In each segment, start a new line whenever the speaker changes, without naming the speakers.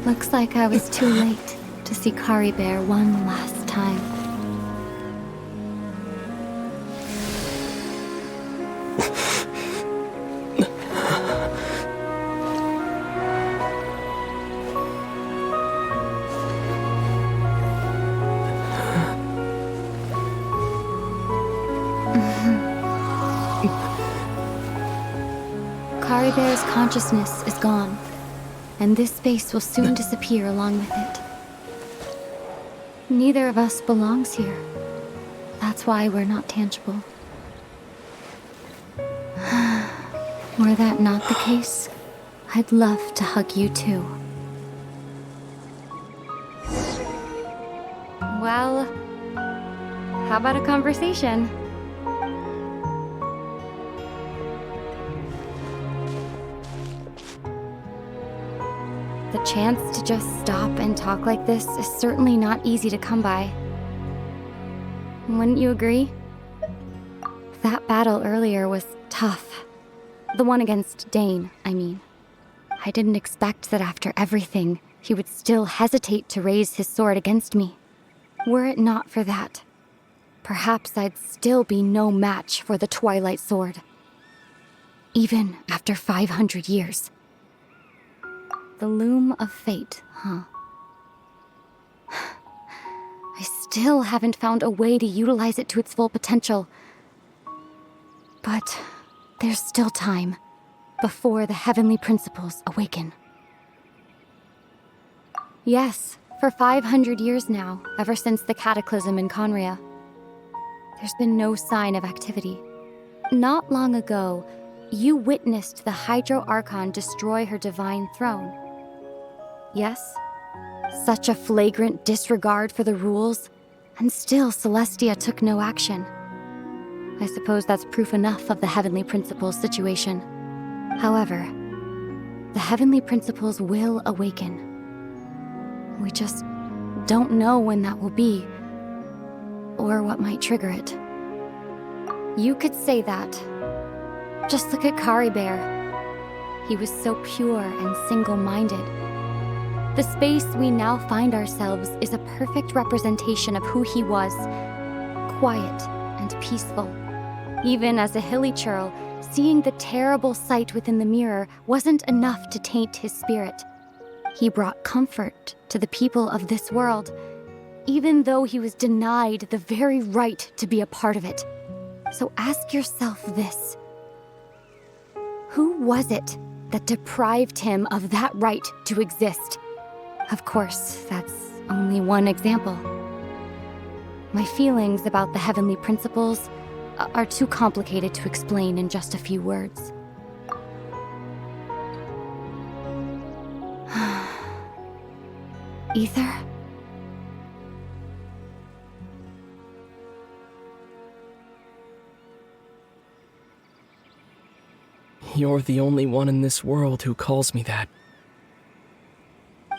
Looks like I was too late to see Kari Bear one last time. Kari Bear's consciousness is gone, and this space will soon disappear along with it. Neither of us belongs here. That's why we're not tangible. Were that not the case, I'd love to hug you too. Well, how about a conversation? The chance to just stop and talk like this is certainly not easy to come by. Wouldn't you agree? That battle earlier was tough. The one against Dane, I mean. I didn't expect that after everything, he would still hesitate to raise his sword against me. Were it not for that, perhaps I'd still be no match for the Twilight Sword. Even after 500 years. The loom of fate, huh? I still haven't found a way to utilize it to its full potential. But there's still time before the heavenly principles awaken. Yes, for 500 years now, ever since the cataclysm in Conria, there's been no sign of activity. Not long ago, you witnessed the Hydro Archon destroy her divine throne. Yes? Such a flagrant disregard for the rules, and still Celestia took no action. I suppose that's proof enough of the Heavenly Principles situation. However, the Heavenly Principles will awaken. We just don't know when that will be, or what might trigger it. You could say that. Just look at Kari Bear. He was so pure and single-minded. The space we now find ourselves is a perfect representation of who he was. Quiet and peaceful. Even as a hilly churl, seeing the terrible sight within the mirror wasn't enough to taint his spirit. He brought comfort to the people of this world, even though he was denied the very right to be a part of it. So ask yourself this. Who was it that deprived him of that right to exist? Of course, that's only one example. My feelings about the heavenly principles are too complicated to explain in just a few words. Ether?
You're the only one in this world who calls me that.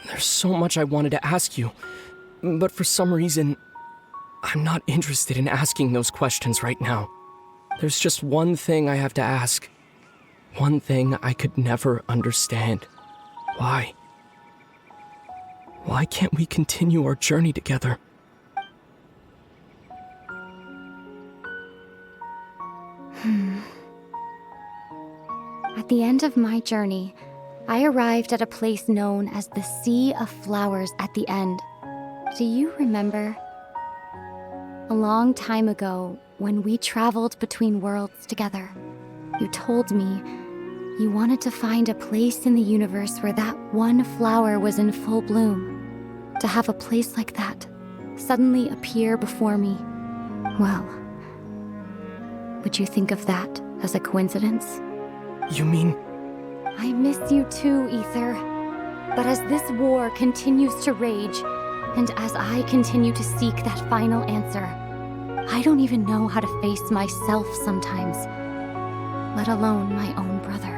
There's so much I wanted to ask you, but for some reason, I'm not interested in asking those questions right now. There's just one thing I have to ask. One thing I could never understand. Why? Why can't we continue our journey together?
At the end of my journey, I arrived at a place known as the Sea of Flowers at the end. Do you remember? A long time ago, when we traveled between worlds together, you told me you wanted to find a place in the universe where that one flower was in full bloom. To have a place like that suddenly appear before me, well, would you think of that as a coincidence?
You mean...
I miss you too, Ether. But as this war continues to rage, and as I continue to seek that final answer, I don't even know how to face myself sometimes, let alone my own brother.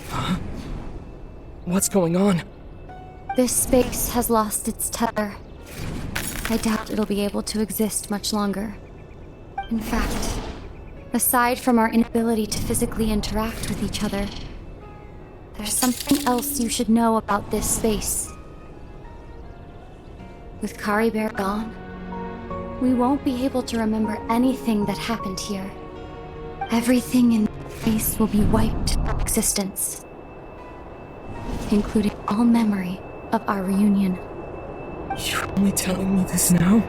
Huh? What's going on?
This space has lost its tether. I doubt it'll be able to exist much longer. In fact, aside from our inability to physically interact with each other, There's something else you should know about this space. With Kari Bear gone, we won't be able to remember anything that happened here. Everything in this space will be wiped from existence, including all memory of our reunion.
You're only telling me this now?